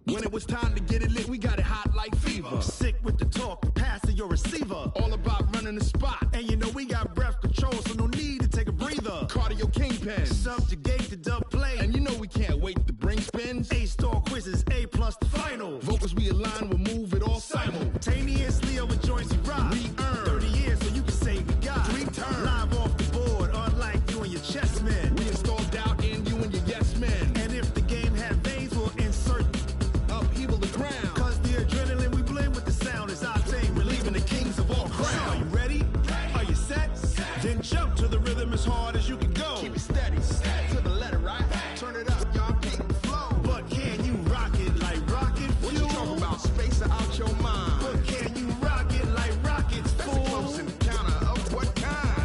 When it was time to get it lit, we got it hot like fever. Sick with the talk, pass to your receiver. All about running the spot. And you know we got breath control, so no need to take a breather. Cardio kingpin. Subjugate the dub play. And you know we can't wait to bring spins. A-star quizzes, A+ the final. Vocals we align, we'll move it all simultaneously over joints we rock. We earn 30 years so you can say we got 3 turns. Live off the board, unlike you and your chess men. We install doubt in you and your yes men. And if the game had veins, we'll insert upheaval the ground. Cause the adrenaline we blend with the sound is our thing, relieving the kings of all crowns. Are you ready? Are you set? Then jump to the rhythm as hard as you can go. Keep it steady, to the letter, right? Turn it up, y'all, keep the flow. But can you rock it like rocket fuel? What you talking about? Space out your mind. But can you rock it like rockets, fool? That's a close encounter of what kind?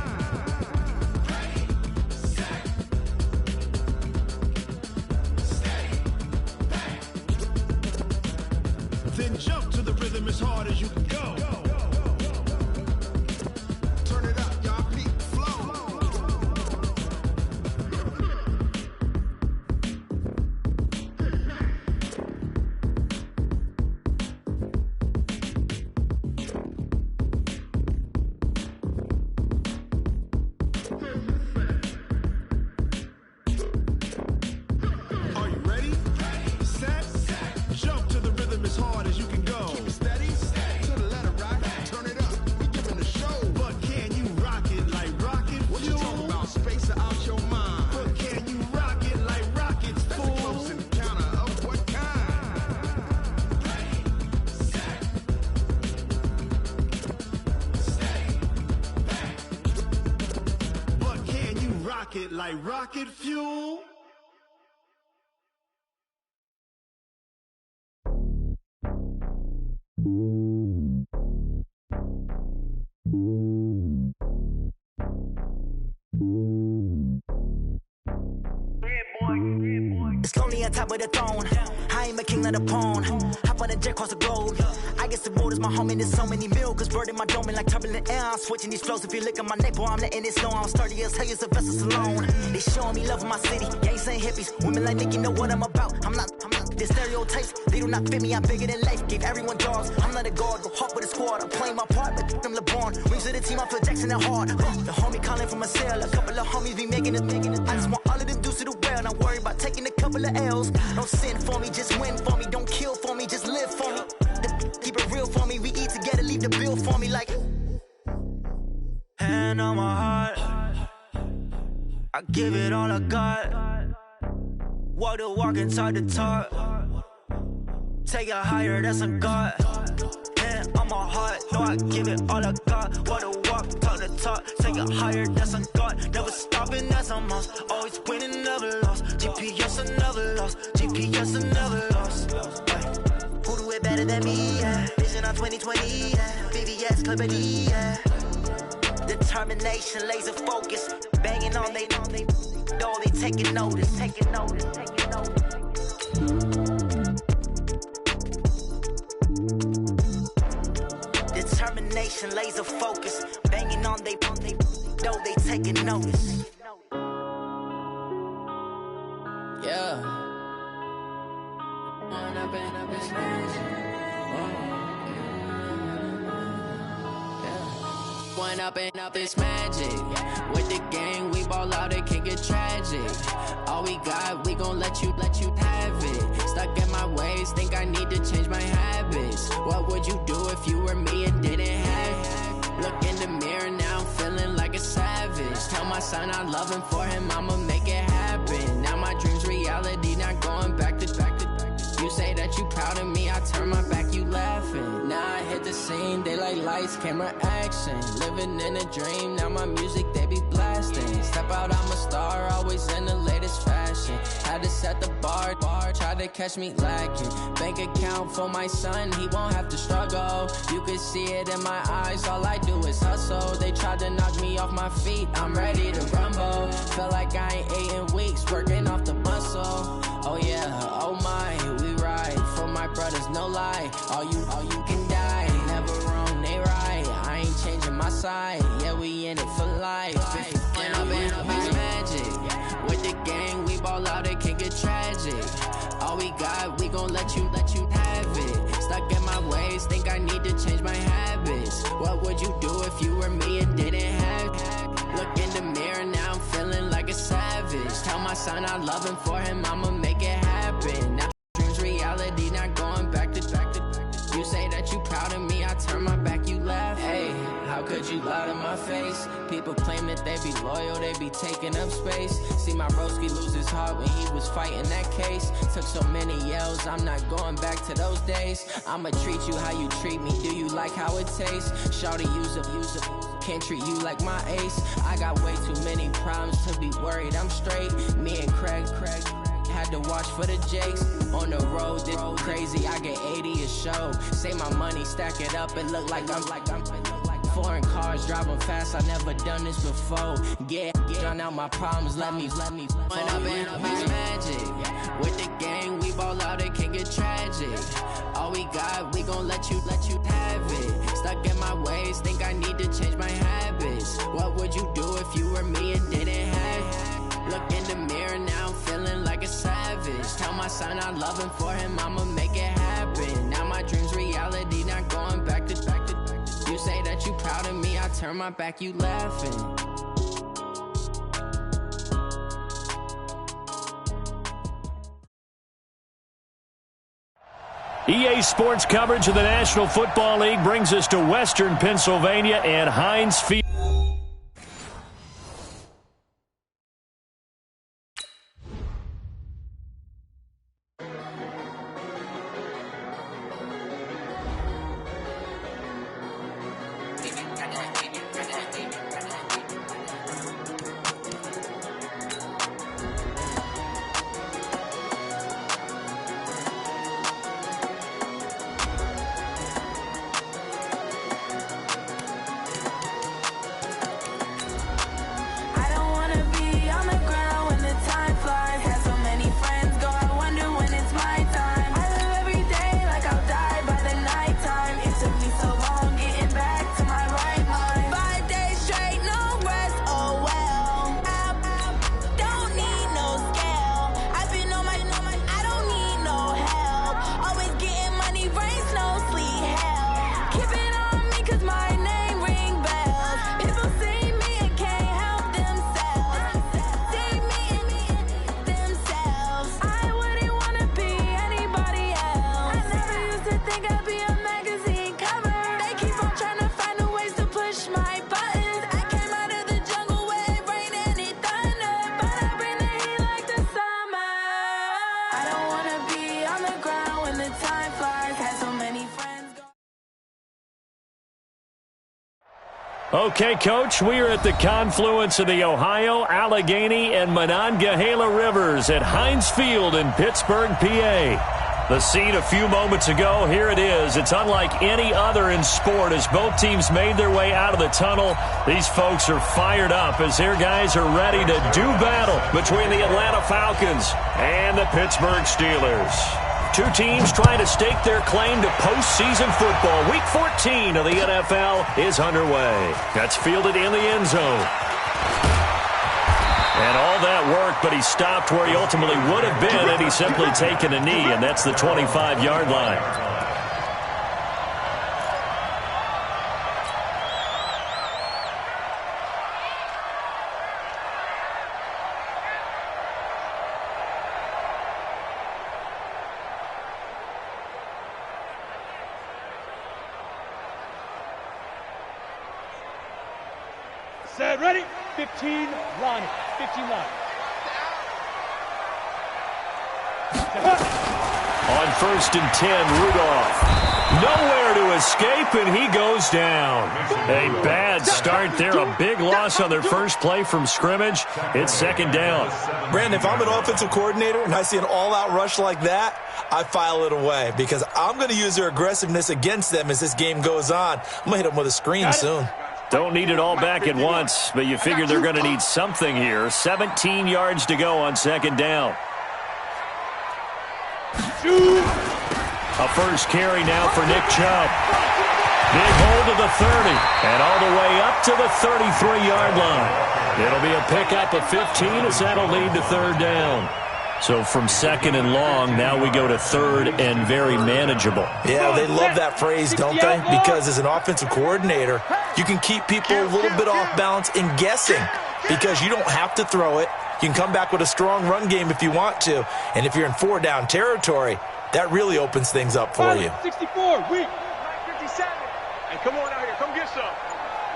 Ready, set, steady, bang. Then jump to the rhythm as hard as you can go. Turn it up, y'all, keep the flow. Are you ready? Set, jump to the rhythm as hard as you can go. Keep it steady, to the letter, right? Turn it up, we giving the show. But can you rock it like rocket What you fuel? talking about? Space out your mind. But can you rock it like rockets, That's a fool? close encounter of what kind? Ready, set, steady, bang. But can you rock it like rocket fuel? It's lonely on top of the throne. I ain't a king of the pawn. Hop on a jet across the globe. I guess the road is my home and there's so many milkers burning my dome like turbulent air. I'm switching these flows. If you look at my neck, boy, I'm letting it slow. I'm sturdy as hell, it's a vessel alone. They showing me love in my city. Gangs ain't hippies. Women like Nicki know what I'm about. I'm not. The stereotypes, they do not fit me. I'm bigger than life. Gave everyone dogs. I'm not a guard. Go hard with a squad. I'm playing my part, but I'm LeBron. Wings of the team, I feel Jackson and hard. The homie calling from a cell. A couple of homies be making it. I just want all of them dudes to the well. Not worry about taking a couple of L's. Don't sin for me, just win for me. Don't kill for me, just live for me. Keep it real for me. We eat together, leave the bill for me like. Hand on my heart, I give it all I got. Walk the walk and talk the talk. Take it higher, that's a God. Hand on my heart, no, I give it all I got. Walk the walk, talk the talk. Take it higher, that's a God. Never stopping, that's a must. Always winning, never lost. GPS, I never lost. GPS, I never lost. Who do it better than me? Yeah. Vision on 2020. Yeah. VVS, Clippity. Yeah. Determination, laser focus. Banging on they know they taking notice. Taking notice. Taking notice. Determination, laser focus. Banging on they know they taking notice. Yeah. One up and up is magic. With the gang, we ball out, it can get tragic. All we got, we gon' let you have it. Stuck in my ways, think I need to change my habits. What would you do if you were me and didn't have it? Look in the mirror now, I'm feeling like a savage. Tell my son I love him, for him I'ma make it happen. Now my dream's reality, not going back to. You say that you proud of me, I turn my back, you laughing. Now I hit the scene, they like lights, camera, action. Living in a dream, now my music, they be blasting. Step out, I'm a star, always in the latest fashion. Had to set the bar, try to catch me lacking. Bank account for my son, he won't have to struggle. You can see it in my eyes, all I do is hustle. They tried to knock me off my feet, I'm ready to rumble. Feel like I ain't ate in weeks, working off the muscle. Oh yeah, oh my, we ride for my brothers, no lie. All you can die, never wrong, they right. I ain't changing my side, yeah, we in it for life. If you can, it's magic. With the gang, we ball out, it can get tragic. All we we got, we gon' let you have it. Stuck in my ways, think I need to change my habits. What would you do if you were me and didn't have it? Look in the mirror, now I'm feeling like a savage. Tell my son I love him, for him I'ma make it happen. Now dreams reality, not going back to. You say that you proud of me, I turn my back, you laugh. Hey, how could you lie to my face? People claim that they be loyal, they be taking up space. See my broski lose his heart when he was fighting that case. Took so many yells, I'm not going back to those days. I'ma treat you how you treat me, do you like how it tastes? Shawty, use up, can't treat you like my ace. I got way too many problems to be worried, I'm straight. Me and Craig had to watch for the Jakes. On the road, this crazy, I get 80 a show. Say my money, stack it up, it look like I'm foreign cars, driving fast, I never done this before. Get drown out my problems, let me When up in this magic. With the gang, we ball out, it can get tragic. All we got, we gon' let you have it. Stuck in my ways, think I need to change my habits. What would you do if you were me and didn't have it? Look in the mirror, now I'm feeling like a savage. Tell my son I love him, for him I'ma make it happen. Now my dreams reality, not going back to. You say that you proud of me, I turn my back, you laughing. EA Sports coverage of the National Football League brings us to Western Pennsylvania and Heinz Field. Okay, Coach, we are at the confluence of the Ohio, Allegheny, and Monongahela Rivers at Heinz Field in Pittsburgh, PA. The scene a few moments ago, here it is. It's unlike any other in sport as both teams made their way out of the tunnel. These folks are fired up as their guys are ready to do battle between the Atlanta Falcons and the Pittsburgh Steelers. Two teams trying to stake their claim to postseason football. Week 14 of the NFL is underway. That's fielded in the end zone. And all that work, but he stopped where he ultimately would have been had he simply taken a knee, and that's the 25-yard line. Set, ready, 15, line, 15 line. On 1st and 10, Rudolph. Nowhere to escape, and he goes down. A bad start there, a big loss on their first play from scrimmage. It's 2nd down. Brandon, if I'm an offensive coordinator and I see an all-out rush like that, I file it away because I'm going to use their aggressiveness against them as this game goes on. I'm going to hit them with a screen soon. Don't need it all back at once, but you figure they're going to need something here. 17 yards to go on 2nd down. A first carry now for Nick Chubb. Big hold to the 30, and all the way up to the 33-yard line. It'll be a pickup of 15 as that'll lead to 3rd down. So from second and long, now we go to third and very manageable. Yeah, they love that phrase, don't they? Because as an offensive coordinator, you can keep people a little bit off balance and guessing because you don't have to throw it. You can come back with a strong run game if you want to. And if you're in 4-down territory, that really opens things up for you. 64, weak. 57. Hey, come on out here. Come get some.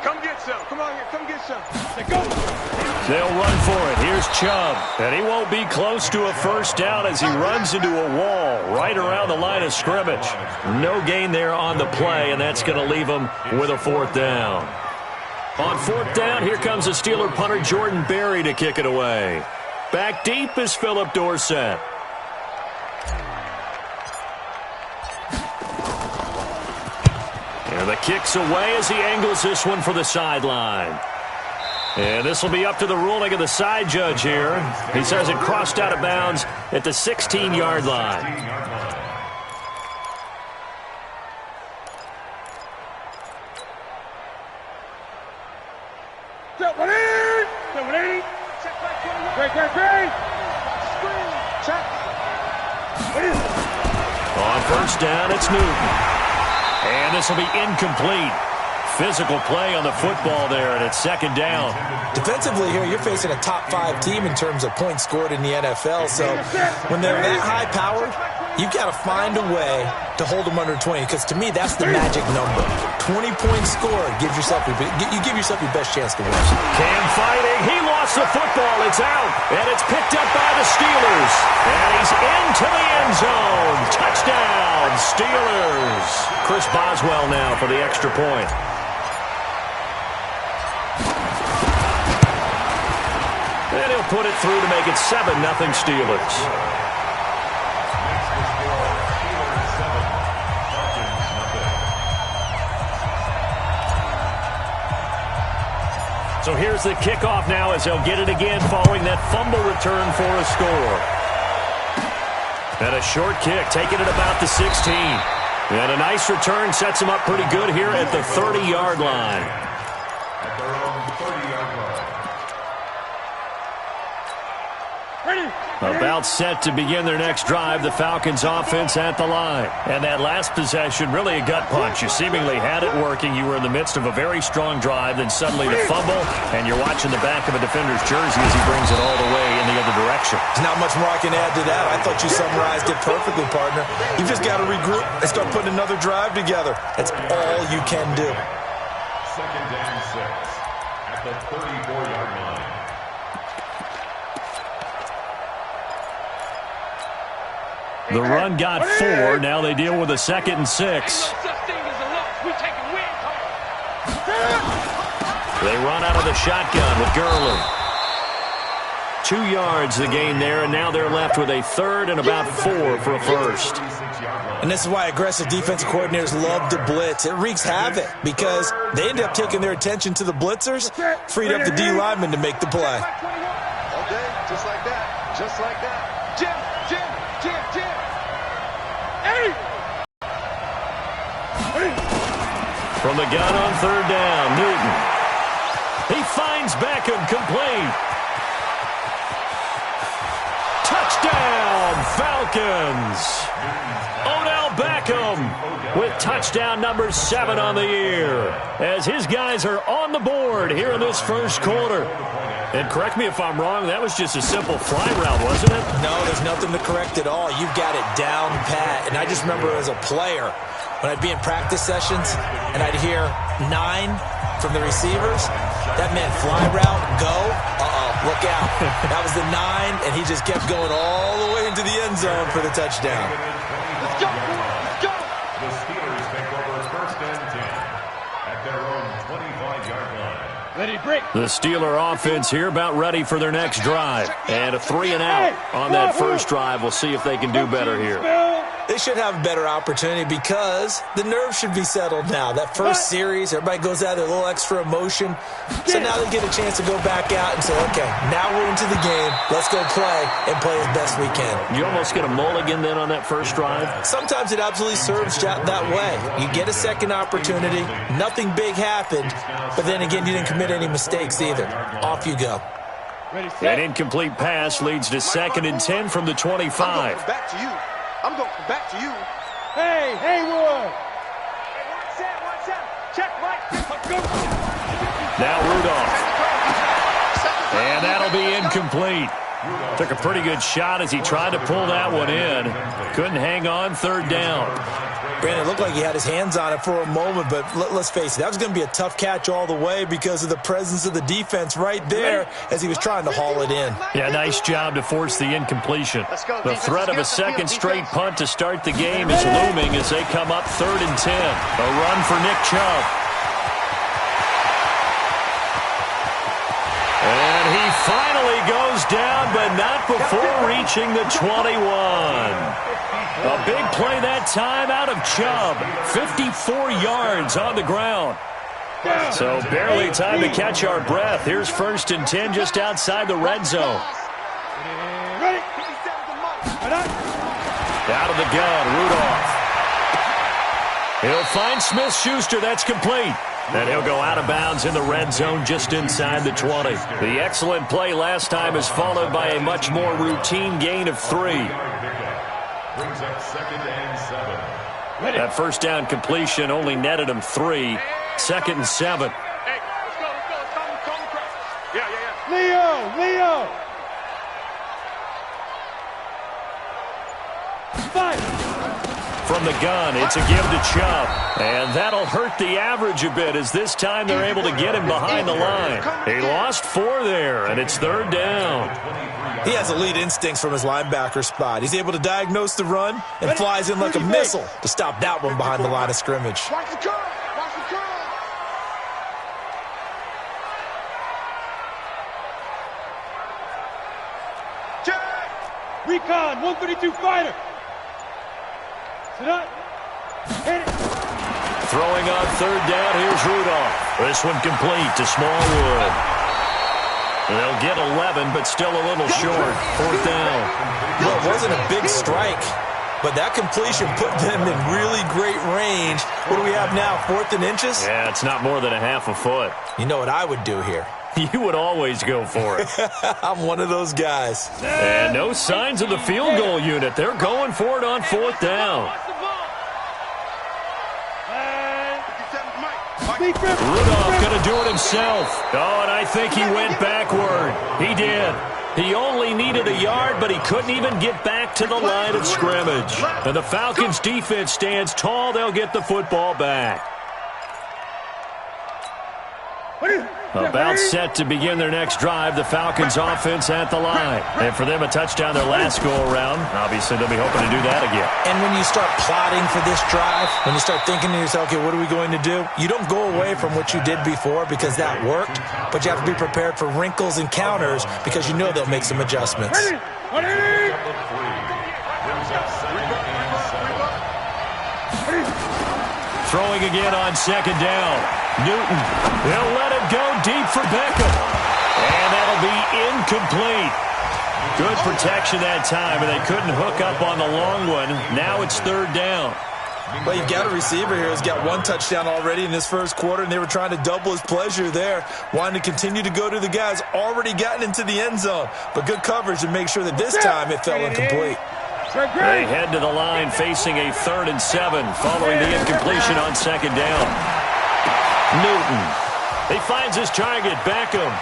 Come get some. Come on here. Come get some. Let's go. They'll run for it. Here's Chubb. And he won't be close to a first down as he runs into a wall right around the line of scrimmage. No gain there on the play, and that's going to leave him with a 4th down. On 4th down, here comes the Steeler punter Jordan Berry to kick it away. Back deep is Philip Dorsett. And the kick's away as he angles this one for the sideline. And this will be up to the ruling of the side judge here. He says it crossed out of bounds at the 16-yard line. On first down, it's Newton. And this will be incomplete. Physical play on the football there, and it's 2nd down. Defensively here, you're facing a top-5 team in terms of points scored in the NFL. So when they're that high-powered, you've got to find a way to hold them under 20, because to me, that's the magic number. 20 points scored gives yourself you give yourself your best chance to win. Cam fighting. He lost the football. It's out, and it's picked up by the Steelers. And he's into the end zone. Touchdown, Steelers. Chris Boswell now for the extra point. And he'll put it through to make it 7-0 Steelers. So here's the kickoff now as they'll get it again following that fumble return for a score. And a short kick, taking it about the 16. And a nice return sets him up pretty good here at the 30-yard line. At their own 30-yard line. About set to begin their next drive, the Falcons offense at the line. And that last possession, really a gut punch. You seemingly had it working. You were in the midst of a very strong drive, then suddenly the fumble, and you're watching the back of a defender's jersey as he brings it all the way in the other direction. There's not much more I can add to that. I thought you summarized it perfectly, partner. You just got to regroup and start putting another drive together. That's all you can do. 2nd and 6 at the 34-yard line. The run got 4. Now they deal with a 2nd and 6. They run out of the shotgun with Gurley. 2 yards the gain there, and now they're left with a 3rd and about 4 for a first. And this is why aggressive defensive coordinators love to blitz. It wreaks havoc because they end up taking their attention to the blitzers, freed up the D lineman to make the play. All day, just like that. Just like that. Jim. From the gun on 3rd down, Newton. He finds Beckham complete. Touchdown, Falcons. Odell Beckham with touchdown number 7 on the year as his guys are on the board here in this first quarter. And correct me if I'm wrong, that was just a simple fly route, wasn't it? No, there's nothing to correct at all. You've got it down pat. And I just remember as a player, when I'd be in practice sessions and I'd hear 9 from the receivers, that meant fly route, go, look out. That was the 9, and he just kept going all the way into the end zone for the touchdown. Let's go. The Steelers take over 1st and 10 at their own 25-yard line. The Steeler offense here about ready for their next drive. And a 3 and out on that first drive. We'll see if they can do better here. They should have a better opportunity because the nerves should be settled now. That first series, everybody goes out with a little extra emotion. So now they get a chance to go back out and say, okay, now we're into the game. Let's go play and play as best we can. You almost get a mulligan then on that first drive? Sometimes it absolutely serves that way. You get a second opportunity. Nothing big happened. But then again, you didn't commit any mistakes either. Off you go. An incomplete pass leads to 2nd and 10 from the 25. I'm going back to you. I'm going back to you. Hey, Haywood. Watch out. Check, Mike. Now Rudolph. And that'll be incomplete. Took a pretty good shot as he tried to pull that one in. Couldn't hang on, 3rd down. Brandon, it looked like he had his hands on it for a moment, but let's face it, that was going to be a tough catch all the way because of the presence of the defense right there as he was trying to haul it in. Yeah, nice job to force the incompletion. The threat of a second straight punt to start the game is looming as they come up 3rd and 10. A run for Nick Chubb. And he finally goes down, but not before reaching the 21. A big play that time out of Chubb. 54 yards on the ground. So barely time to catch our breath. Here's 1st and 10 just outside the red zone. Ready? Out of the gun, Rudolph. He'll find Smith-Schuster. That's complete. And he'll go out of bounds in the red zone just inside the 20. The excellent play last time is followed by a much more routine gain of 3. Brings up 2nd and 7. That 1st down completion only netted him 3. 2nd and 7. Hey, let's go. Call him across. Yeah. Leo. 5. From the gun, it's a give to Chubb. And that'll hurt the average a bit as this time they're able to get him behind the line. He lost 4 there, and it's 3rd down. He has elite instincts from his linebacker spot. He's able to diagnose the run and flies in like a missile to stop that one behind the line of scrimmage. Watch the curl. Check. Recon, 132 fighter. Sit up. Hit it. Throwing on 3rd down, here's Rudolph. This one complete to Smallwood. They'll get 11, but still a little short. 4th down. Well, it wasn't a big strike, but that completion put them in really great range. What do we have now, 4th and inches? Yeah, it's not more than a half a foot. You know what I would do here? You would always go for it. I'm one of those guys. And no signs of the field goal unit. They're going for it on 4th down. Rudolph going to do it himself. Oh, and I think he went backward. He did. He only needed a yard, but he couldn't even get back to the line of scrimmage. And the Falcons' defense stands tall. They'll get the football back. About set to begin their next drive, the Falcons offense at the line. And for them, a touchdown their last go-around. Obviously, they'll be hoping to do that again. And when you start plotting for this drive, when you start thinking to yourself, okay, what are we going to do? You don't go away from what you did before because that worked, but you have to be prepared for wrinkles and counters because you know they'll make some adjustments. Throwing again on 2nd down. Newton, they'll let it go deep for Beckham. And that'll be incomplete. Good protection that time, and they couldn't hook up on the long one. Now it's 3rd down. Well, you've got a receiver here who's got 1 touchdown already in this first quarter, and they were trying to double his pleasure there, wanting to continue to go to the guys already gotten into the end zone. But good coverage to make sure that this time it fell incomplete. They head to the line facing a 3rd and 7 following the incompletion on 2nd down. Newton. He finds his target, Beckham.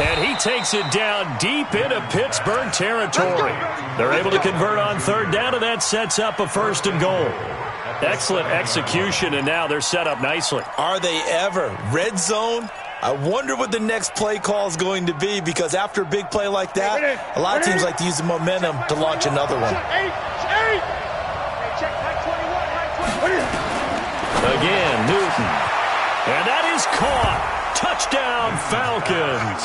And he takes it down deep into Pittsburgh territory. They're able to convert on 3rd down, and that sets up a 1st and goal. Excellent execution, and now they're set up nicely. Are they ever? Red zone? I wonder what the next play call is going to be because after a big play like that, a lot of teams like to use the momentum to launch another one. Again, Newton. And that is caught. Touchdown, Falcons.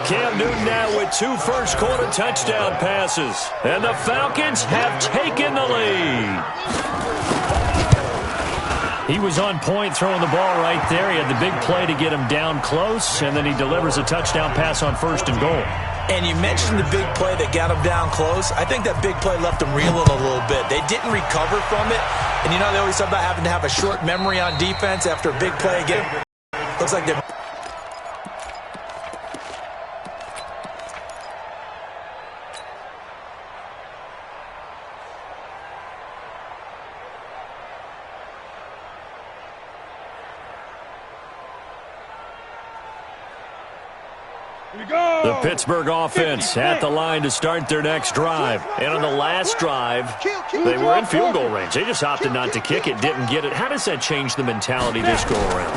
Cam Newton now with 2 first-quarter touchdown passes. And the Falcons have taken the lead. He was on point throwing the ball right there. He had the big play to get him down close, and then he delivers a touchdown pass on 1st and goal. And you mentioned the big play that got him down close. I think that big play left him reeling a little bit. They didn't recover from it. And, you know, they always talk about having to have a short memory on defense after a big play again. Looks like they're... The Pittsburgh offense at the line to start their next drive. And on the last drive, they were in field goal range. They just opted not to kick it, didn't get it. How does that change the mentality this go-around?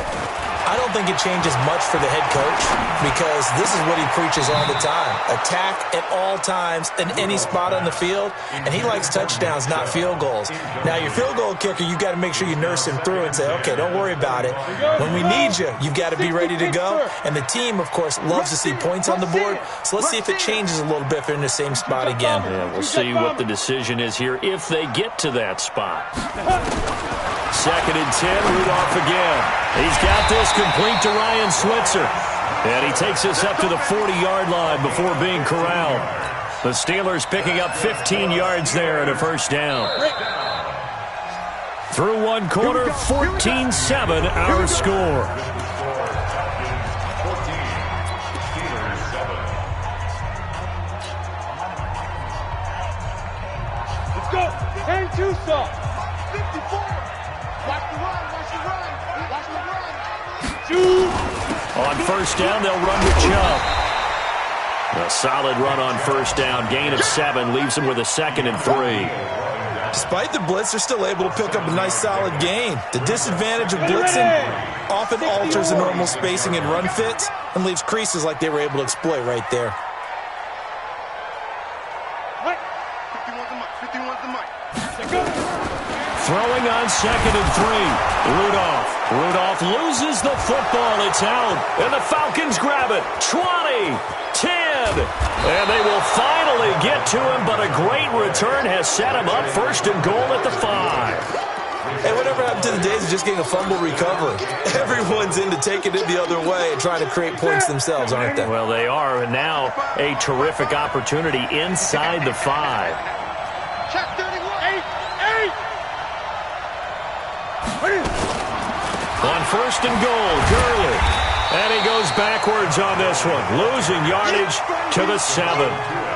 I don't think it changes much for the head coach because this is what he preaches all the time. Attack at all times in any spot on the field, and he likes touchdowns, not field goals. Now, your field goal kicker, you got to make sure you nurse him through and say, okay, don't worry about it. When we need you, you've got to be ready to go. And the team, of course, loves to see points on the board. So let's see if it changes a little bit if they're in the same spot again. Yeah, we'll see what the decision is here if they get to that spot. 2nd and 10, Rudolph again. He's got this complete to Ryan Switzer. And he takes us up to the 40-yard line before being corralled. The Steelers picking up 15 yards there and a first down. Through one quarter, 14-7 our score. Let's go. Hang Tucson. 54. Watch the run. On first down, they'll run with Chubb. A solid run on first down. Gain of 7 leaves them with a 2nd and 3. Despite the blitz, they're still able to pick up a nice solid gain. The disadvantage of blitzing often alters the normal spacing and run fits and leaves creases like they were able to exploit right there. 51's the mic. Throwing on 2nd and 3. Rudolph loses the football. It's out. And the Falcons grab it. 20, 10. And they will finally get to him, but a great return has set him up 1st and goal at the 5. Hey, whatever happened to the days of just getting a fumble recovery? Everyone's into taking it the other way and trying to create points themselves, aren't they? Well, they are. And now a terrific opportunity inside the 5. Check 31. 8. On 1st and goal, Gurley. And he goes backwards on this one, losing yardage to the 7.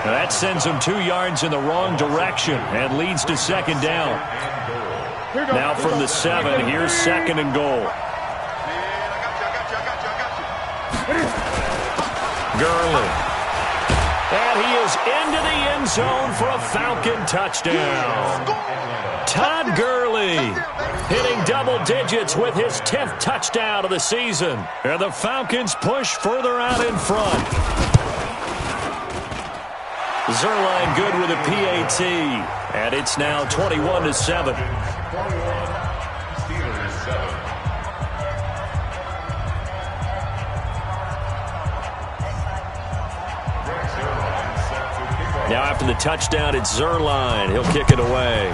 That sends him 2 yards in the wrong direction and leads to 2nd down. Now from the 7, here's 2nd and goal. Gurley. And he is into the end zone for a Falcon touchdown. Todd Gurley hitting double digits with his 10th touchdown of the season. And the Falcons push further out in front. Zerline good with a PAT. And it's now 21-7. Now after the touchdown, it's Zerline. He'll kick it away.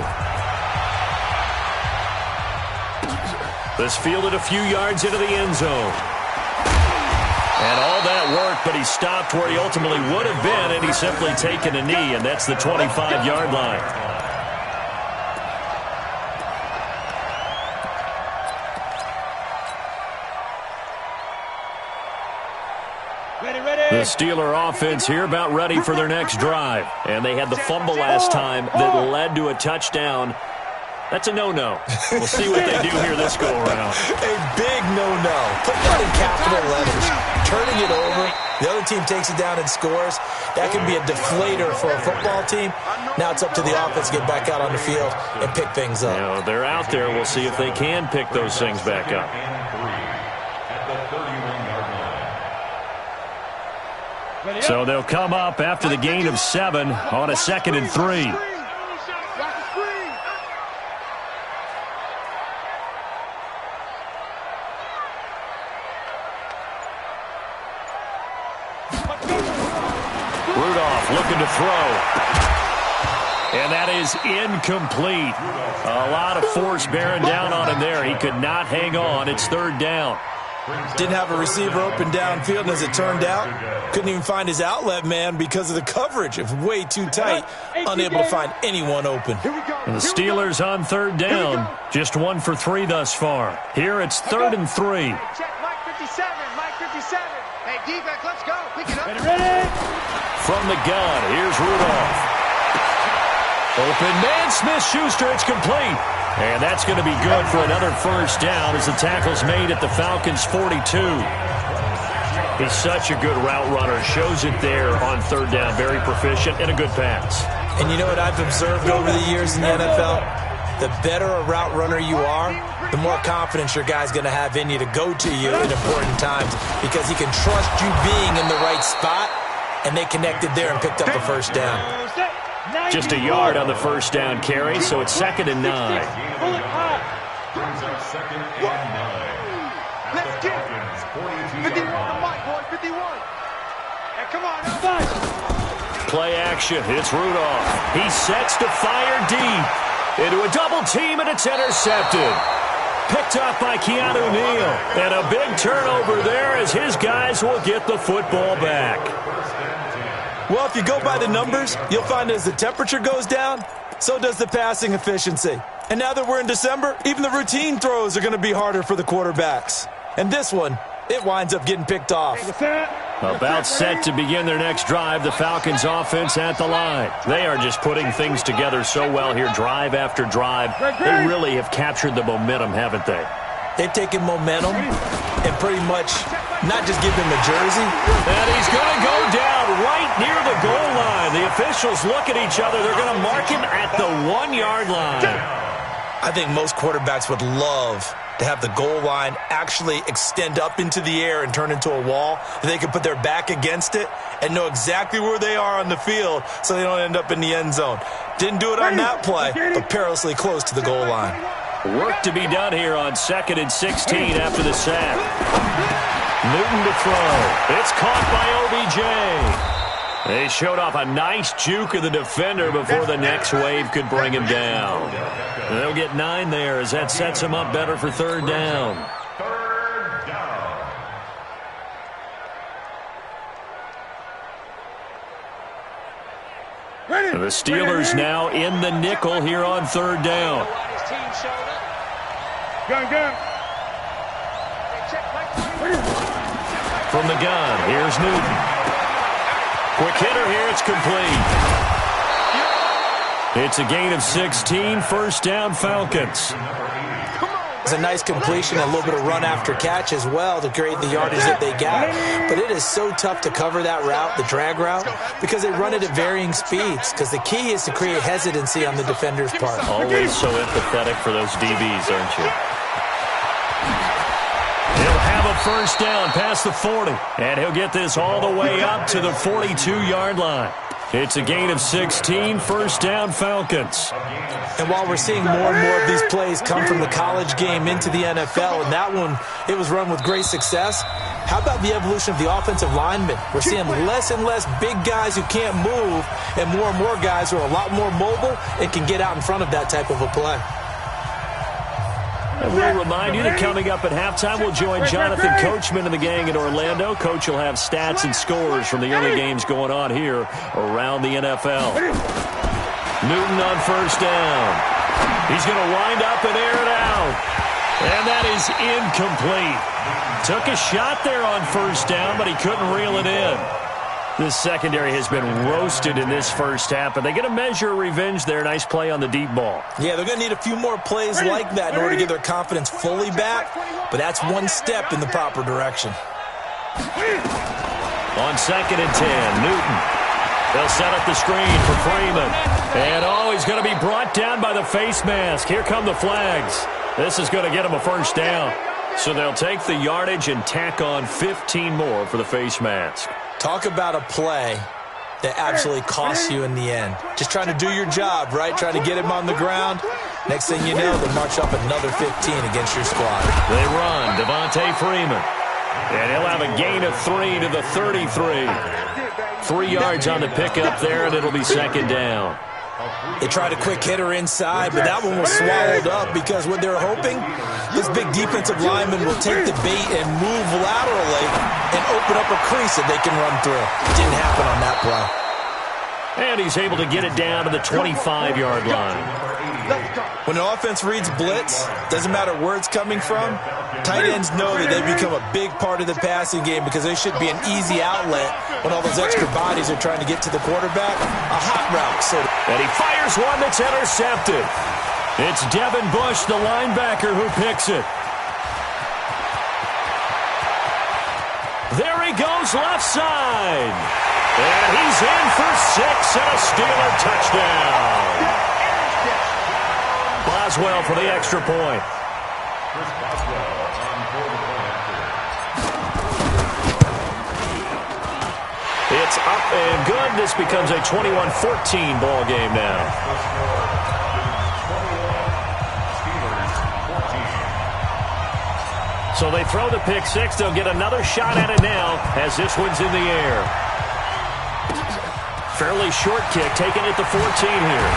This fielded a few yards into the end zone. And all that work, but he stopped where he ultimately would have been, and he's simply taken a knee, and that's the 25-yard line. The Steeler offense here about ready for their next drive. And they had the fumble last time that led to a touchdown. That's a no-no. We'll see what they do here this go-around. A big no-no. Put that in capital letters. Turning it over. The other team takes it down and scores. That can be a deflator for a football team. Now it's up to the offense to get back out on the field and pick things up. You know, they're out there. We'll see if they can pick those things back up. So they'll come up after the gain of 7 on a 2nd and 3. Rudolph looking to throw. And that is incomplete. A lot of force bearing down on him there. He could not hang on. It's 3rd down. Didn't have a receiver open downfield, and as it turned out, couldn't even find his outlet man because of the coverage. It was way too tight, unable to find anyone open. And the Steelers on 3rd down, just 1 for 3 thus far. Here it's 3rd and 3. Check, Mike 57. defense. Let's go. Pick it up. Ready? From the gun, here's Rudolph. Open man, Smith-Schuster, it's complete. And that's going to be good for another first down as the tackle's made at the Falcons' 42. He's such a good route runner. Shows it there on third down. Very proficient and a good pass. And you know what I've observed over the years in the NFL? The better a route runner you are, the more confidence your guy's going to have in you to go to you in important times because he can trust you being in the right spot, and they connected there and picked up a first down. Just a yard on the first down carry, so it's 2nd and 9. Brings up 2nd and 9. Let's get it. 51 on the mic, boys. 51. Hey, come on. Play action. It's Rudolph. He sets to fire deep into a double team, and it's intercepted. Picked up by Keanu Neal. And a big turnover there as his guys will get the football back. Well, if you go by the numbers, you'll find as the temperature goes down, so does the passing efficiency. And now that we're in December, even the routine throws are going to be harder for the quarterbacks. And this one, it winds up getting picked off. About set to begin their next drive, the Falcons offense at the line. They are just putting things together so well here, drive after drive. They really have captured the momentum, haven't they? They've taken momentum and pretty much not just give him a jersey. And he's going to go down right near the goal line. The officials look at each other. They're going to mark him at the 1-yard line. I think most quarterbacks would love to have the goal line actually extend up into the air and turn into a wall. They can put their back against it and know exactly where they are on the field so they don't end up in the end zone. Didn't do it on that play, but perilously close to the goal line. Work to be done here on 2nd and 16 after the sack. Newton to throw. It's caught by OBJ. They showed off a nice juke of the defender before the next wave could bring him down. They'll get 9 there as that sets him up better for third down. Third down. The Steelers now in the nickel here on third down. Gun. From the gun, here's Newton. Quick hitter here, it's complete. It's a gain of 16, first down Falcons. It's a nice completion, a little bit of run after catch as well to create the yardage that they got. But it is so tough to cover that route, the drag route, because they run it at varying speeds. Because the key is to create hesitancy on the defender's part. Always so empathetic for those DBs, aren't you? He'll have a first down past the 40. And he'll get this all the way up to the 42-yard line. It's a gain of 16, first down Falcons. And while we're seeing more and more of these plays come from the college game into the NFL, and that one, it was run with great success, how about the evolution of the offensive linemen? We're seeing less and less big guys who can't move and more guys who are a lot more mobile and can get out in front of that type of a play. And we'll remind you that coming up at halftime, we'll join Jonathan Coachman and the gang in Orlando. Coach will have stats and scores from the early games going on here around the NFL. Newton on first down. He's going to wind up and air it out. And that is incomplete. Took a shot there on first down, but he couldn't reel it in. This secondary has been roasted in this first half, but they get a measure of revenge there. Nice play on the deep ball. Yeah, they're going to need a few more plays like that in order to get their confidence fully back, but that's one step in the proper direction. On 2nd and 10, Newton. They'll set up the screen for Freeman. And, he's going to be brought down by the face mask. Here come the flags. This is going to get him a first down. So they'll take the yardage and tack on 15 more for the face mask. Talk about a play that absolutely costs you in the end. Just trying to do your job, right? Trying to get him on the ground. Next thing you know, they'll march up another 15 against your squad. They run Devontae Freeman. And he'll have a gain of 3 to the 33. 3 yards on the pickup there, and it'll be second down. They tried a quick hitter inside, but that one was swallowed up because what they're hoping, this big defensive lineman will take the bait and move laterally and open up a crease that they can run through. It didn't happen on that play. And he's able to get it down to the 25-yard line. When an offense reads blitz, doesn't matter where it's coming from, tight ends know that they become a big part of the passing game because they should be an easy outlet when all those extra bodies are trying to get to the quarterback. A hot route. And he fires one that's intercepted. It's Devin Bush, the linebacker, who picks it. There he goes, left side. And he's in for 6 and a Steeler touchdown. Boswell for the extra point. It's up and good. This becomes a 21-14 ball game now. So they throw the pick six. They'll get another shot at it now as this one's in the air. Fairly short kick, taken at the 14 here.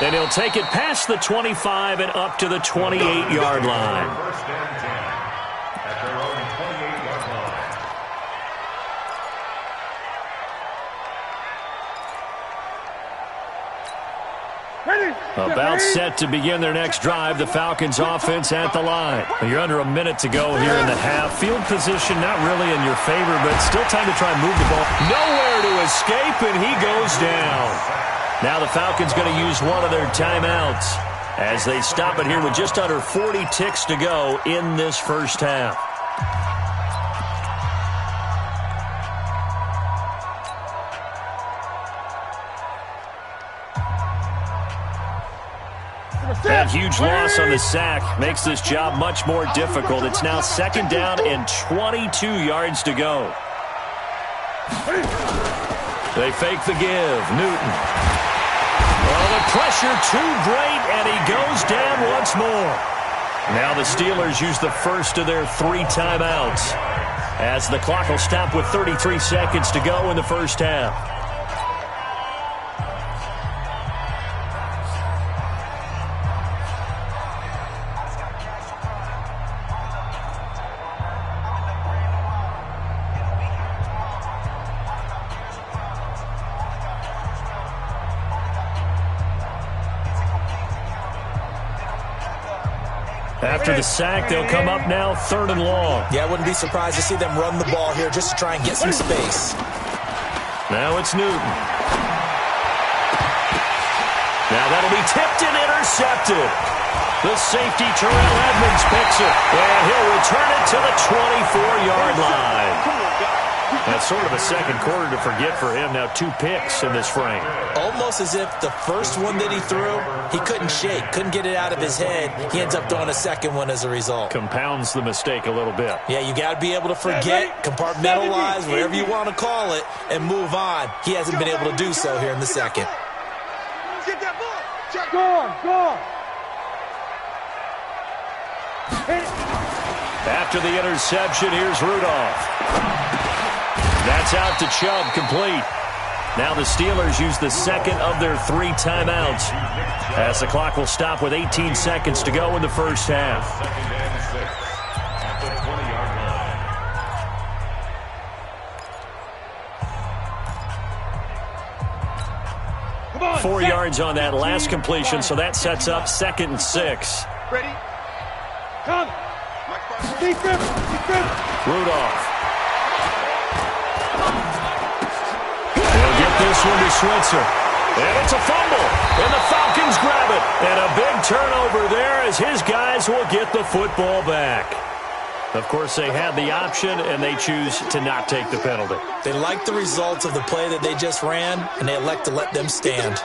And he'll take it past the 25 and up to the 28-yard line. First and 10 at their own 28-yard line. About set to begin their next drive, the Falcons offense at the line. You're under a minute to go here in the half. Field position not really in your favor, but still time to try and move the ball. Nowhere to escape, and he goes down. Now the Falcons going to use one of their timeouts as they stop it here with just under 40 ticks to go in this first half. That huge loss on the sack makes this job much more difficult. It's now second down and 22 yards to go. They fake the give. Newton. Oh, the pressure too great, and he goes down once more. Now the Steelers use the first of their 3 timeouts as the clock will stop with 33 seconds to go in the first half. After the sack, they'll come up now 3rd and long. Yeah, I wouldn't be surprised to see them run the ball here just to try and get some space. Now it's Newton. Now that'll be tipped and intercepted. The safety, Terrell Edmonds, picks it. And he'll return it to the 24-yard line. That's sort of a second quarter to forget for him. Now 2 picks in this frame. Almost as if the first one that he threw, he couldn't shake, couldn't get it out of his head. He ends up throwing a second one as a result. Compounds the mistake a little bit. Yeah, you got to be able to forget, compartmentalize, whatever you want to call it, and move on. He hasn't been able to do so here in the second. Get that ball. Go on. After the interception, here's Rudolph. That's out to Chubb, complete. Now the Steelers use the second of their 3 timeouts as the clock will stop with 18 seconds to go in the first half. 2nd and 6 at the 20-yard line. Come on. 4 yards on that last completion, so that sets up 2nd and 6. Ready? Come. Defense. Rudolph. He'll get this one to Switzer. And it's a fumble. And the Falcons grab it. And a big turnover there as his guys will get the football back. Of course, they had the option, and they choose to not take the penalty. They like the results of the play that they just ran, and they elect to let them stand.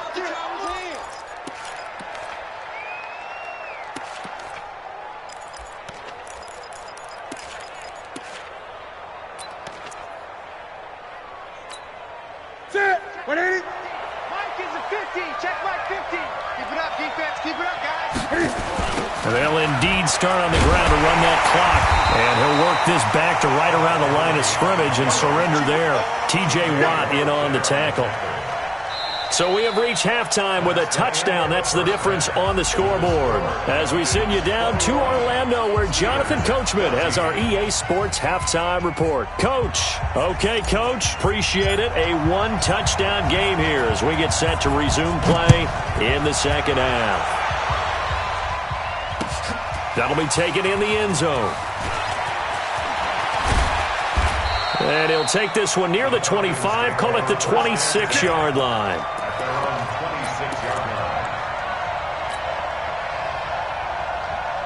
They'll indeed start on the ground to run that clock. And he'll work this back to right around the line of scrimmage and surrender there. T.J. Watt in on the tackle. So we have reached halftime with a touchdown. That's the difference on the scoreboard. As we send you down to Orlando, where Jonathan Coachman has our EA Sports halftime report. Coach. Okay, Coach. Appreciate it. A one-touchdown game here as we get set to resume play in the second half. That'll be taken in the end zone. And he'll take this one near the 25, call it the 26-yard line.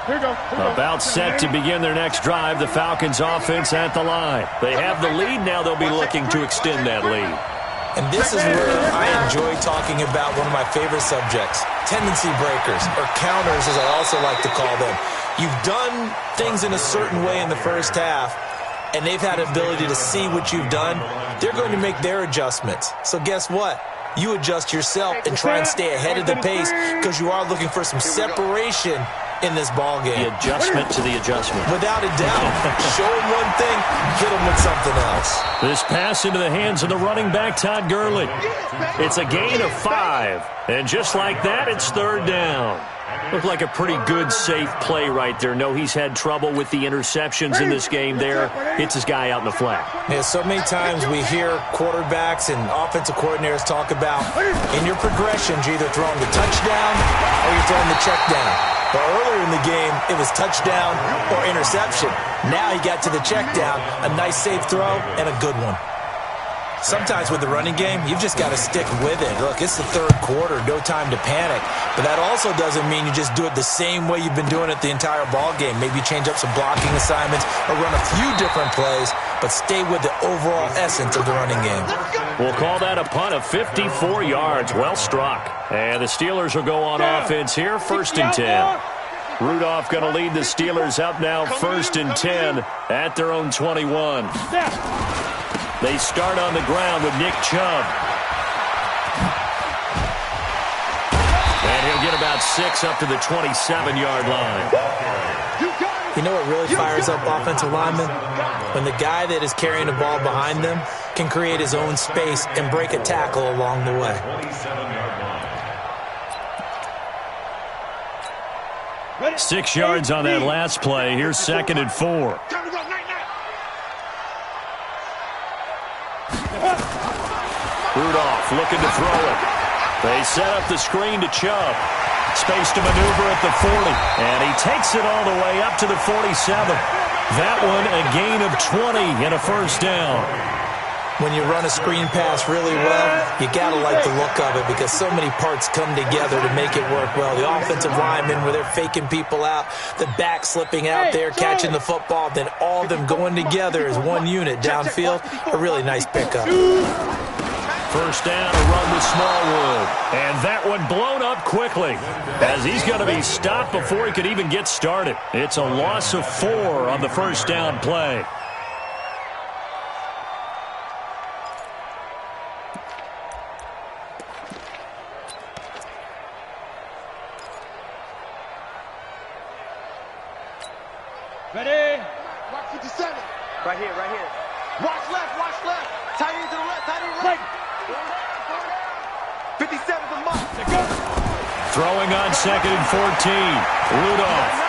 About set to begin their next drive, the Falcons offense at the line. They have the lead, now they'll be looking to extend that lead. And this is where I enjoy talking about one of my favorite subjects, tendency breakers, or counters as I also like to call them. You've done things in a certain way in the first half, and they've had the ability to see what you've done. They're going to make their adjustments. So guess what? You adjust yourself and try and stay ahead of the pace because you are looking for some separation in this ball game. The adjustment to the adjustment. Without a doubt. Show them one thing, hit them with something else. This pass into the hands of the running back, Todd Gurley. It's a gain of 5. And just like that, it's third down. Looked like a pretty good, safe play right there. No, he's had trouble with the interceptions in this game there. Hits his guy out in the flat. Yeah, so many times we hear quarterbacks and offensive coordinators talk about in your progressions, you're either throwing the touchdown or you're throwing the check down. But earlier in the game, it was touchdown or interception. Now he got to the check down, a nice safe throw, and a good one. Sometimes with the running game, you've just got to stick with it. Look, it's the third quarter, no time to panic. But that also doesn't mean you just do it the same way you've been doing it the entire ball game. Maybe change up some blocking assignments or run a few different plays, but stay with the overall essence of the running game. We'll call that a punt of 54 yards. Well struck. And the Steelers will go on offense here, 1st and 10. Rudolph going to lead the Steelers up now, 1st and 10 at their own 21. They start on the ground with Nick Chubb. And he'll get about 6 up to the 27-yard line. You know what really fires up offensive linemen? When the guy that is carrying the ball behind them can create his own space and break a tackle along the way. Ready? 6 yards on that last play. Here's 2nd and 4. Rudolph looking to throw it. They set up the screen to Chubb. Space to maneuver at the 40. And he takes it all the way up to the 47. That one a gain of 20 and a first down. When you run a screen pass really well, you got to like the look of it because so many parts come together to make it work well. The offensive linemen, where they're faking people out, the back slipping out there, catching the football, then all of them going together as one unit downfield. A really nice pickup. First down, a run with Smallwood. And that one blown up quickly as he's going to be stopped before he could even get started. It's a loss of 4 on the first down play. Ready? Watch 57. Right here, right here. Watch left, watch left. Tight end to the left, tight end right. 57 the mark. Throwing on 2nd and 14. Rudolph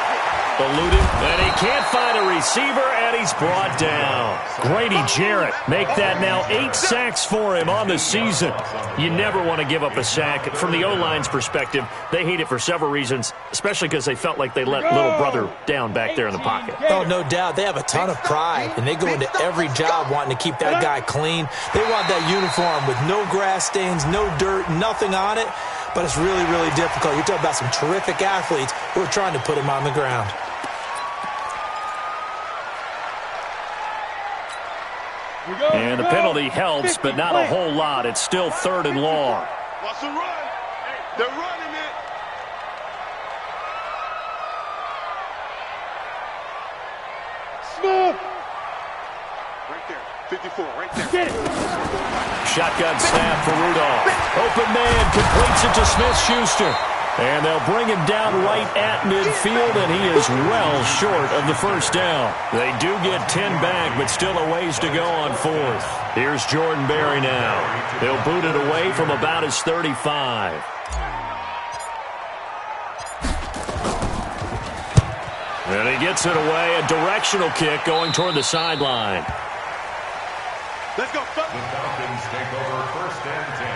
eluded, and he can't find a receiver, and he's brought down. Grady Jarrett make that now 8 sacks for him on the season. You never want to give up a sack. From the O-line's perspective, they hate it for several reasons, especially because they felt like they let little brother down back there in the pocket. Oh, no doubt. They have a ton of pride, and they go into every job wanting to keep that guy clean. They want that uniform with no grass stains, no dirt, nothing on it, but it's really, really difficult. You're talking about some terrific athletes who are trying to put him on the ground. And the penalty helps, but not a whole lot. It's still 3rd and long. Watch the run. They're running it. Smooth. Right there. 54, right there. Get it. Shotgun snap for Rudolph. Open man completes it to Smith-Schuster. And they'll bring him down right at midfield, and he is well short of the first down. They do get 10 back, but still a ways to go on fourth. Here's Jordan Berry now. They'll boot it away from about his 35. And he gets it away, a directional kick going toward the sideline. Let's go. The Falcons take over first and 10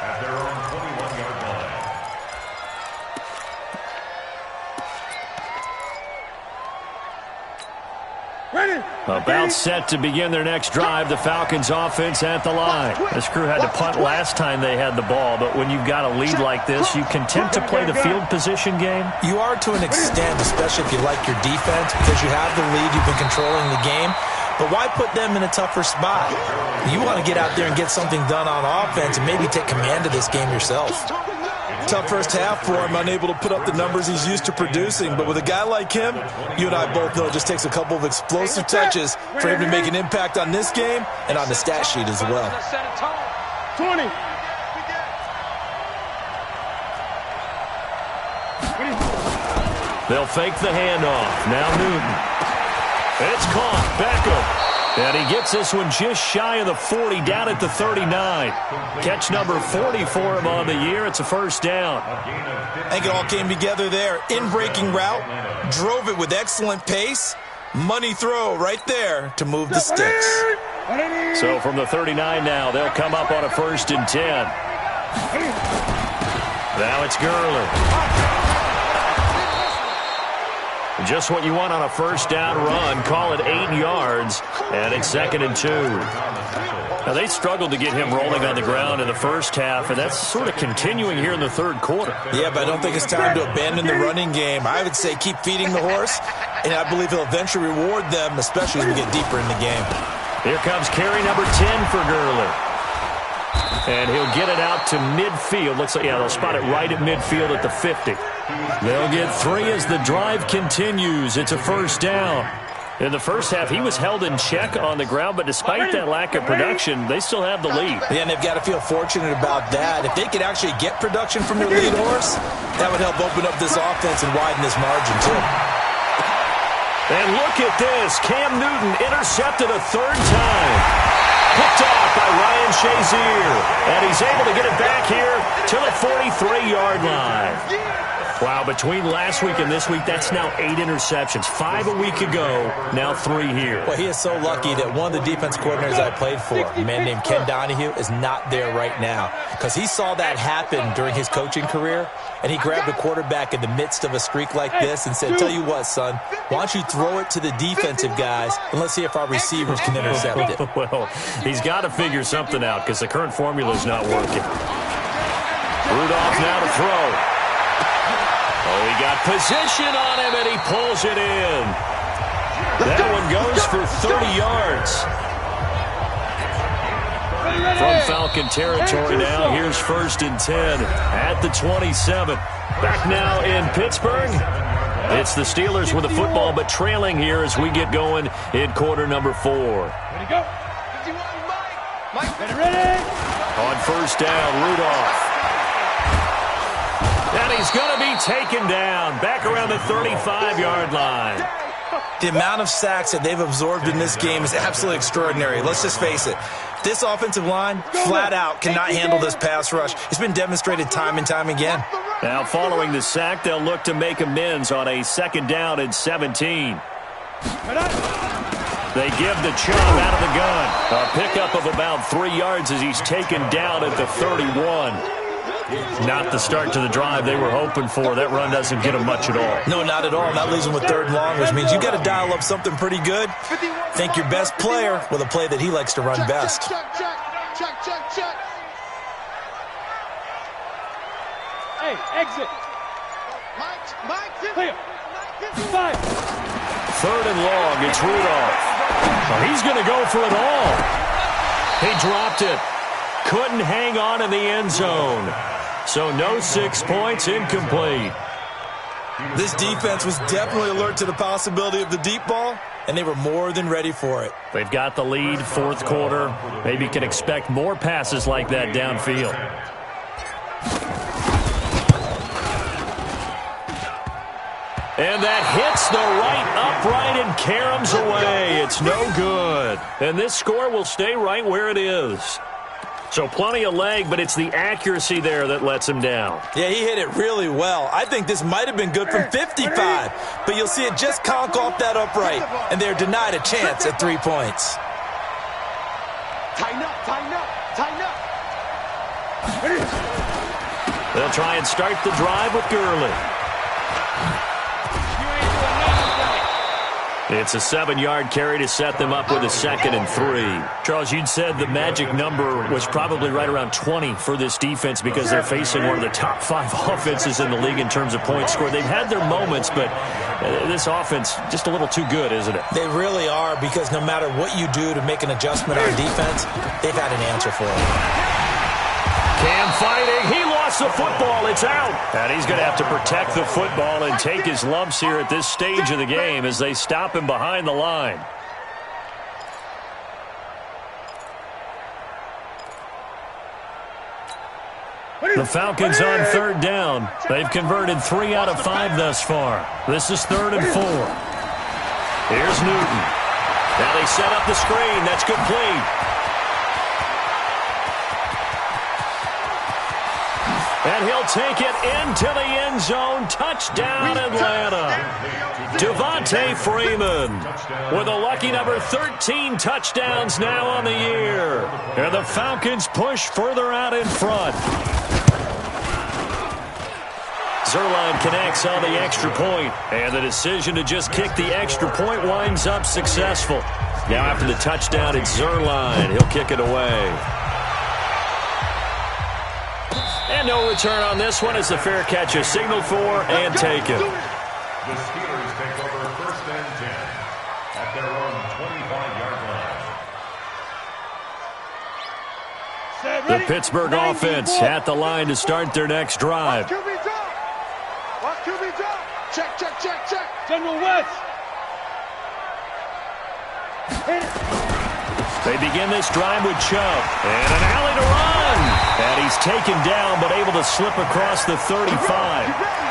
at their own 21-yard line. About set to begin their next drive, the Falcons offense at the line. This crew had to punt last time they had the ball, but when you've got a lead like this, you content to play the field position game? You are to an extent, especially if you like your defense, because you have the lead, you've been controlling the game. But why put them in a tougher spot? You want to get out there and get something done on offense and maybe take command of this game yourself. Tough first half for him, unable to put up the numbers he's used to producing. But with a guy like him, you and I both know it just takes a couple of explosive touches for him to make an impact on this game and on the stat sheet as well. 20. They'll fake the handoff. Now Newton. It's caught. Beckham. And he gets this one just shy of the 40, down at the 39. Catch number 40 for him on the year. It's a first down. I think it all came together there. In-breaking route, drove it with excellent pace. Money throw right there to move the sticks. So from the 39 now, they'll come up on a first and 10. Now it's Gurley. Just what you want on a first down run. Call it 8 yards, and it's 2nd and 2. Now, they struggled to get him rolling on the ground in the first half, and that's sort of continuing here in the third quarter. Yeah, but I don't think it's time to abandon the running game. I would say keep feeding the horse, and I believe he'll eventually reward them, especially as we get deeper in the game. Here comes carry number 10 for Gurley. And he'll get it out to midfield. Looks like, yeah, they'll spot it right at midfield at the 50. They'll get 3 as the drive continues. It's a first down. In the first half, he was held in check on the ground, but despite that lack of production, they still have the lead. Yeah, and they've got to feel fortunate about that. If they could actually get production from their lead horse, that would help open up this offense and widen this margin, too. And look at this. Cam Newton intercepted a 3rd time. Picked off by Ryan Shazier. And he's able to get it back here to the 43-yard line. Wow, between last week and this week, that's now 8 interceptions. 5 a week ago, now 3 here. Well, he is so lucky that one of the defense coordinators I played for, a man named Ken Donahue, is not there right now. Because he saw that happen during his coaching career, and he grabbed a quarterback in the midst of a streak like this and said, tell you what, son, why don't you throw it to the defensive guys, and let's see if our receivers can intercept it. Well, he's got to figure something out because the current formula is not working. Rudolph now to throw. Oh, he got position on him, and he pulls it in. That one goes for 30 yards. From Falcon territory now, here's 1st and 10 at the 27. Back now in Pittsburgh. It's the Steelers with the football, but trailing here as we get going in quarter number 4. Ready, go. Mike, ready. On first down, Rudolph. And he's going to be taken down back around the 35-yard line. The amount of sacks that they've absorbed in this game is absolutely extraordinary. Let's just face it. This offensive line, flat out, cannot handle this pass rush. It's been demonstrated time and time again. Now, following the sack, they'll look to make amends on a 2nd down and 17. They give the Chubb out of the gun. A pickup of about 3 yards as he's taken down at the 31. Not the start to the drive they were hoping for. That run doesn't get them much at all. No, not at all. That leaves them with 3rd and long, which means you got to dial up something pretty good. Think your best player with a play that he likes to run best. Hey, exit. Clear. 5. 3rd and long. It's Rudolph. Oh, he's going to go for it all. He dropped it. Couldn't hang on in the end zone. So no 6 points, incomplete. This defense was definitely alert to the possibility of the deep ball, and they were more than ready for it. They've got the lead, 4th quarter. Maybe you can expect more passes like that downfield. And that hits the right upright and caroms away. It's no good. And this score will stay right where it is. So plenty of leg, but it's the accuracy there that lets him down. Yeah, he hit it really well. I think this might have been good from 55, but you'll see it just conk off that upright, and they're denied a chance at 3 points. Tighten up, tighten up, tighten up. They'll try and start the drive with Gurley. It's a 7-yard carry to set them up with a 2nd and 3. Charles, you'd said the magic number was probably right around 20 for this defense because they're facing one of the top 5 offenses in the league in terms of points scored. They've had their moments, but this offense just a little too good, isn't it? They really are, because no matter what you do to make an adjustment on defense, they've had an answer for it. Cam fighting. He lost the football. It's out. And he's going to have to protect the football and take his lumps here at this stage of the game as they stop him behind the line. The Falcons on 3rd down. They've converted 3 out of 5 thus far. This is 3rd and 4. Here's Newton. Now they set up the screen. That's complete. And he'll take it into the end zone. Touchdown, Atlanta. Devontae Freeman with a lucky number 13 touchdowns now on the year. And the Falcons push further out in front. Zuerlein connects on the extra point, and the decision to just kick the extra point winds up successful. Now after the touchdown, it's Zuerlein. He'll kick it away. And no return on this one as the fair catch is signaled for and taken. The Steelers take over 1st and 10 at their own 25-yard line. The Pittsburgh offense at the line to start their next drive. Watch QB drop. Check, check, check, check. General West. They begin this drive with Chubb. And an alley to run. And he's taken down but able to slip across the 35.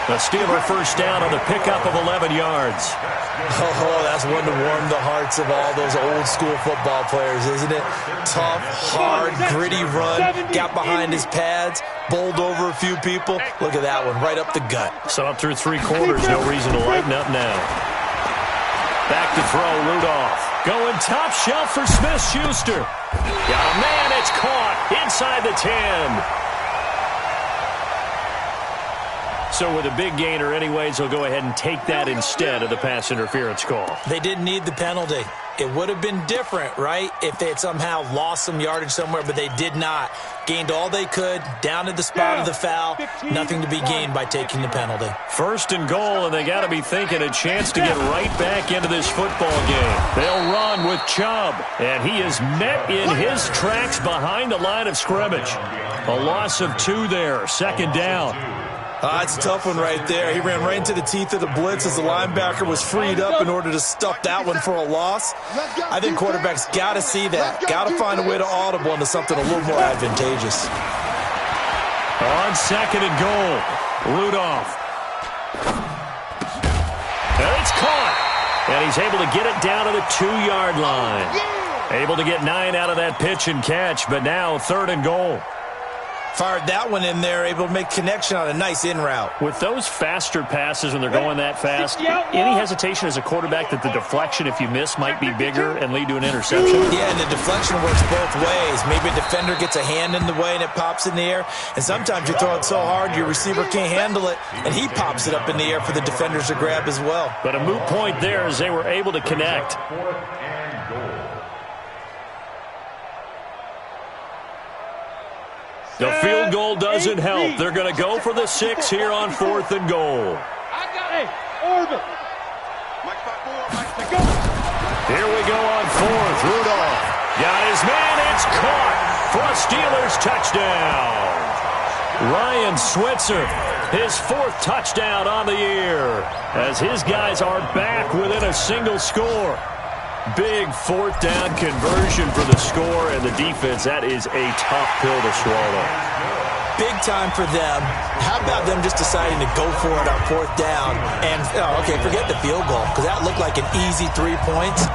The Steeler first down on the pickup of 11 yards. Oh, that's one to warm the hearts of all those old school football players, isn't it? Tough, hard, gritty run. Got behind his pads. Bowled over a few people. Look at that one, right up the gut. So up through 3 quarters, no reason to lighten up now. Back to throw, Rudolph. Going top shelf for Smith-Schuster. Got a man, it's caught inside the 10. So with a big gainer anyways, they'll go ahead and take that instead of the pass interference call. They didn't need the penalty. It would have been different, right, if they had somehow lost some yardage somewhere, but they did not. Gained all they could, down to the spot of the foul. Nothing to be gained by taking the penalty. 1st and goal, and they got to be thinking a chance to get right back into this football game. They'll run with Chubb, and he is met in his tracks behind the line of scrimmage. A loss of 2 there, 2nd down. It's a tough one right there. He ran right into the teeth of the blitz as the linebacker was freed up in order to stuff that one for a loss. I think quarterbacks got to see that. Got to find a way to audible into something a little more advantageous. On 2nd and goal, Rudolph. And it's caught. And he's able to get it down to the 2-yard line. Able to get 9 out of that pitch and catch, but now 3rd and goal. Fired that one in there, able to make connection on a nice in route. With those faster passes when they're going that fast, any hesitation as a quarterback that the deflection, if you miss, might be bigger and lead to an interception? Yeah, and the deflection works both ways. Maybe a defender gets a hand in the way and it pops in the air, and sometimes you throw it so hard your receiver can't handle it, and he pops it up in the air for the defenders to grab as well. But a moot point there as they were able to connect. 4th and goal. The field goal doesn't help. They're going to go for the 6 here on 4th and goal. Here we go on 4th. Rudolph got his man. It's caught for a Steelers touchdown. Ryan Switzer, his 4th touchdown on the year, as his guys are back within a single score. Big 4th down conversion for the score, and the defense, that is a tough pill to swallow. big time for them. How about them just deciding to go for it on fourth down? And, forget the field goal, because that looked like an easy 3 points.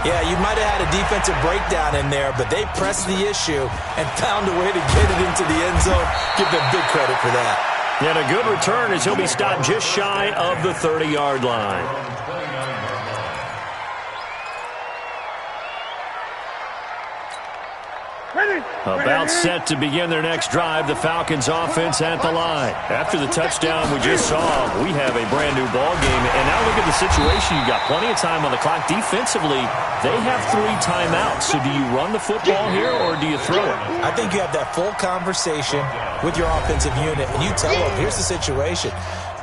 Yeah, you might have had a defensive breakdown in there, but they pressed the issue and found a way to get it into the end zone. Give them big credit for that. And a good return as he'll be stopped just shy of the 30-yard line. About set to begin their next drive, the Falcons offense at the line. After the touchdown we just saw, we have a brand new ball game. And now look at the situation. You've got plenty of time on the clock. Defensively, they have 3 timeouts. So do you run the football here or do you throw it? I think you have that full conversation with your offensive unit, and you tell them, here's the situation.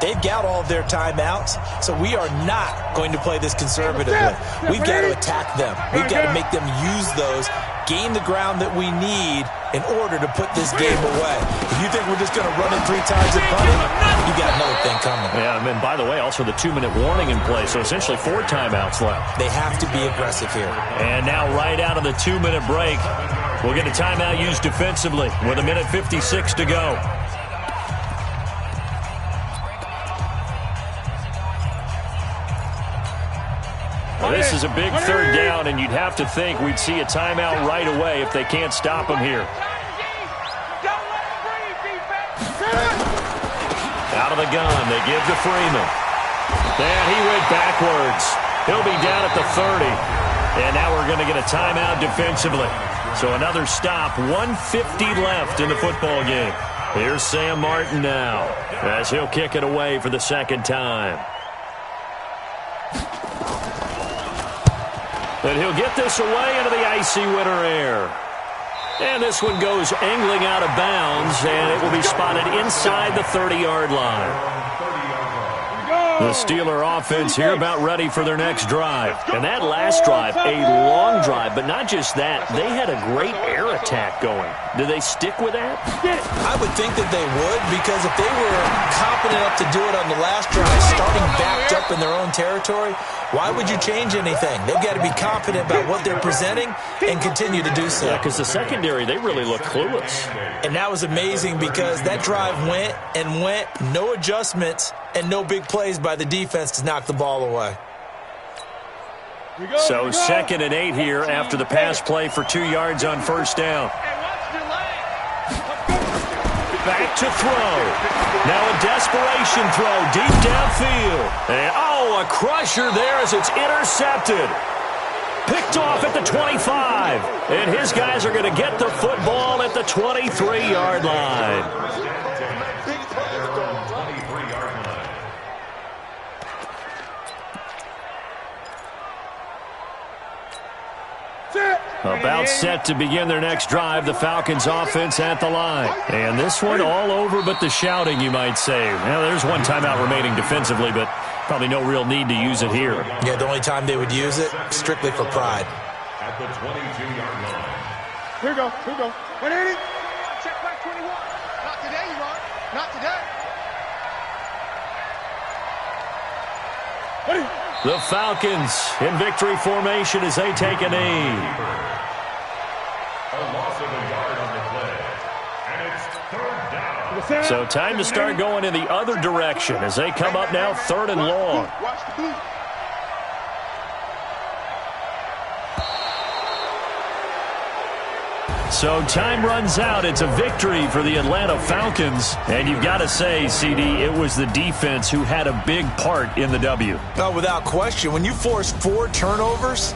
They've got all of their timeouts, so we are not going to play this conservatively. We've got to attack them. We've got to make them use those, gain the ground that we need in order to put this game away. If you think we're just going to run it 3 times and punt it, you got another thing coming. Yeah, and by the way, also the 2-minute warning in play, so essentially 4 timeouts left. They have to be aggressive here. And now right out of the 2-minute break, we'll get a timeout used defensively with 1:56 to go. Well, this is a big third down, and you'd have to think we'd see a timeout right away if they can't stop him here. Out of the gun, they give to Freeman. And he went backwards. He'll be down at the 30. And now we're going to get a timeout defensively. So another stop, 1:50 left in the football game. Here's Sam Martin now as he'll kick it away for the second time. And he'll get this away into the icy winter air. And this one goes angling out of bounds, and it will be spotted inside the 30-yard line. The Steeler offense here about ready for their next drive. And that last drive, a long drive, but not just that. They had a great air attack going. Do they stick with that? I would think that they would, because if they were confident enough to do it on the last drive, starting backed up in their own territory, why would you change anything? They've got to be confident about what they're presenting and continue to do so. Yeah, because the secondary, they really look clueless. And that was amazing because that drive went and went, no adjustments, and no big plays by the defense to knock the ball away. So 2nd and 8 here after the pass play for 2 yards on first down. Back to throw. Now a desperation throw deep downfield. And a crusher there as it's intercepted. Picked off at the 25. And his guys are going to get the football at the 23-yard line. About set to begin their next drive, the Falcons offense at the line. And this one all over but the shouting, you might say. Well, there's one timeout remaining defensively, but probably no real need to use it here. Yeah, the only time they would use it, strictly for pride. At the 22-yard line. Here we go. 180. Check back 21. Not today, Ron. Not today. The Falcons in victory formation as they take a knee. A loss of a yard on the play. And it's 3rd down. So time to start going in the other direction as they come up now 3rd and long. Watch the boot. So time runs out. It's a victory for the Atlanta Falcons. And you've got to say, CD, it was the defense who had a big part in the W. No, without question. When you force 4 turnovers,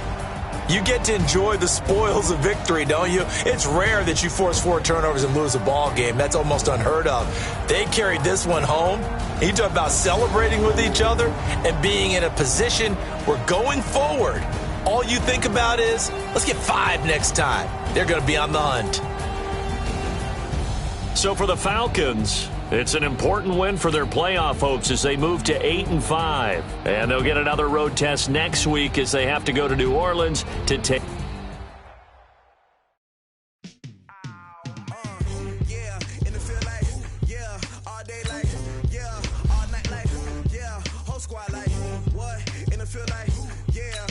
you get to enjoy the spoils of victory, don't you? It's rare that you force 4 turnovers and lose a ball game. That's almost unheard of. They carried this one home. You talk about celebrating with each other and being in a position where going forward, all you think about is, let's get 5 next time. They're going to be on the hunt. So for the Falcons, it's an important win for their playoff hopes as they move to 8-5. And they'll get another road test next week as they have to go to New Orleans to take. Squad like, what? In the field like, yeah.